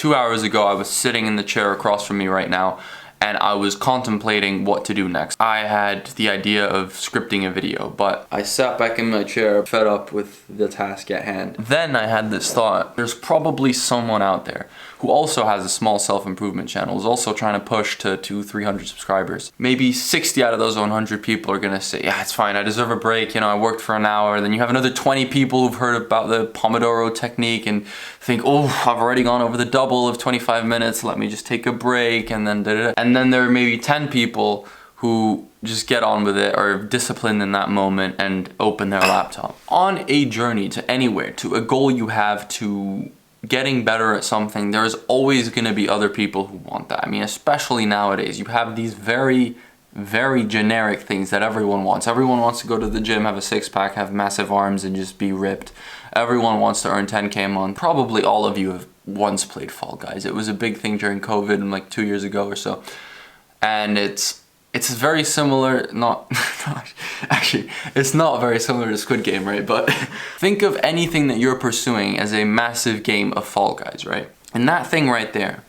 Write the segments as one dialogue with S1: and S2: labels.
S1: 2 hours ago, I was sitting in the chair across from me right now, and I was contemplating what to do next. I had the idea of scripting a video, but I sat back in my chair, fed up with the task at hand. Then I had this thought, there's probably someone out there who also has a small self-improvement channel, is also trying to push to 200-300 subscribers. Maybe 60 out of those 100 people are gonna say, yeah, it's fine, I deserve a break, you know, I worked for an hour. Then you have another 20 people who've heard about the Pomodoro technique and think, oh, I've already gone over the double of 25 minutes, let me just take a break, and then da-da-da. And then there are maybe 10 people who just get on with it, or disciplined in that moment and open their laptop. On a journey to anywhere, to a goal you have, to getting better at something, there's always gonna be other people who want that. I mean, especially nowadays, you have these very generic things that everyone wants. Everyone wants to go to the gym, have a six-pack, have massive arms, and just be ripped. Everyone wants to earn 10K a month. Probably all of you have once played Fall Guys. It was a big thing during COVID, like 2 years ago or so. And it's very similar, actually, it's not very similar to Squid Game, right? But think of anything that you're pursuing as a massive game of Fall Guys, right? And that thing right there,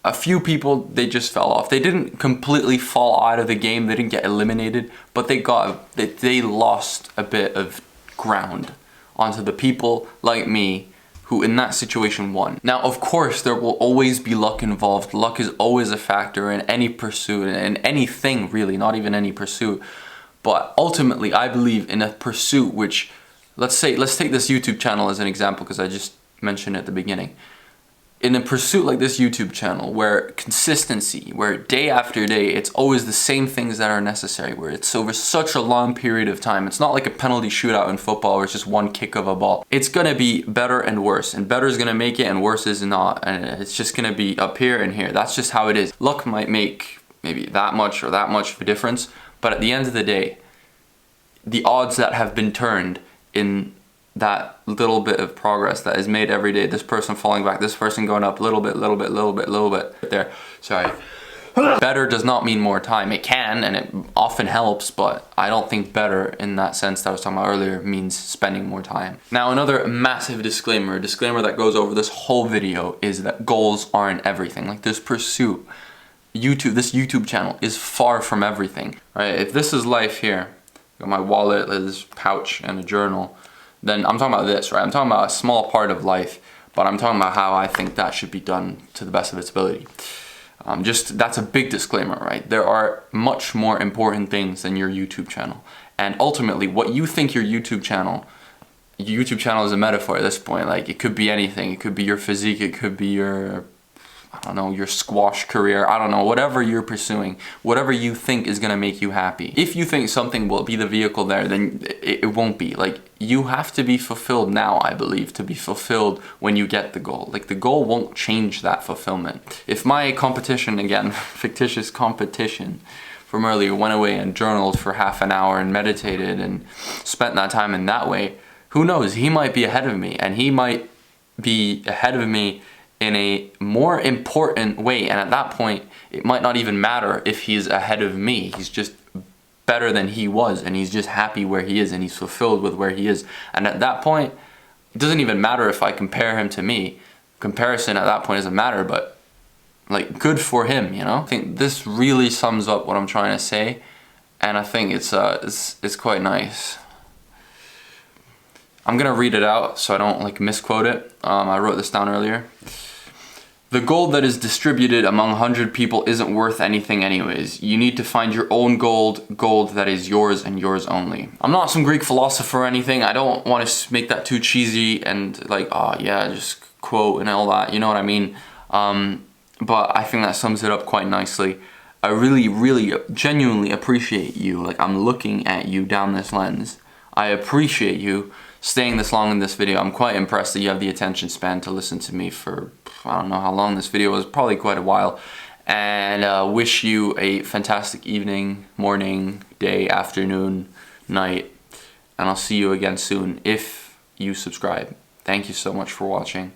S1: a few people, they just fell off. They didn't completely fall out of the game, they didn't get eliminated, but they lost a bit of ground onto the people like me who in that situation won. Now, of course, there will always be luck involved. Luck is always a factor in any pursuit, in anything really, not even any pursuit. But ultimately, I believe in a pursuit which, let's take this YouTube channel as an example, because I just mentioned it at the beginning. In a pursuit like this YouTube channel, where consistency, where day after day, it's always the same things that are necessary, where it's over such a long period of time. It's not like a penalty shootout in football where it's just one kick of a ball. It's gonna be better and worse, and better is gonna make it and worse is not. And it's just gonna be up here and here. That's just how it is. Luck might make maybe that much or that much of a difference, but at the end of the day, the odds that have been turned in that little bit of progress that is made every day, this person falling back, this person going up, little bit there, sorry. Better does not mean more time. It can, and it often helps, but I don't think better in that sense that I was talking about earlier means spending more time. Now, another massive disclaimer, a disclaimer that goes over this whole video, is that goals aren't everything. Like this pursuit, this YouTube channel is far from everything, right? If this is life here, got my wallet, this pouch, and a journal, then I'm talking about this, right? I'm talking about a small part of life, but I'm talking about how I think that should be done to the best of its ability. That's a big disclaimer, right? There are much more important things than your YouTube channel. And ultimately, what you think your YouTube channel is a metaphor at this point. Like, it could be anything. It could be your physique, it could be your, I don't know, your squash career, I don't know, whatever you're pursuing, whatever you think is gonna make you happy. If you think something will be the vehicle there, then it won't be. Like, you have to be fulfilled now, I believe, to be fulfilled when you get the goal. Like, the goal won't change that fulfillment. If my competition, again, fictitious competition from earlier, went away and journaled for half an hour and meditated and spent that time in that way, who knows, he might be ahead of me, and he might be ahead of me in a more important way, and at that point it might not even matter if he's ahead of me. He's just better than he was, and he's just happy where he is, and he's fulfilled with where he is. And at that point, it doesn't even matter if I compare him to me. Comparison at that point doesn't matter, but like, good for him, you know? I think this really sums up what I'm trying to say, and I think it's quite nice. I'm gonna read it out so I don't like misquote it. I wrote this down earlier. The gold that is distributed among 100 people isn't worth anything anyways. You need to find your own gold that is yours and yours only. I'm not some Greek philosopher or anything. I don't want to make that too cheesy and like, oh yeah, just quote and all that, you know what I mean? But I think that sums it up quite nicely. I really genuinely appreciate you. Like, I'm looking at you down this lens. I appreciate you staying this long in this video. I'm quite impressed that you have the attention span to listen to me for, I don't know how long this video was, probably quite a while. And wish you a fantastic evening, morning, day, afternoon, night. And I'll see you again soon if you subscribe. Thank you so much for watching.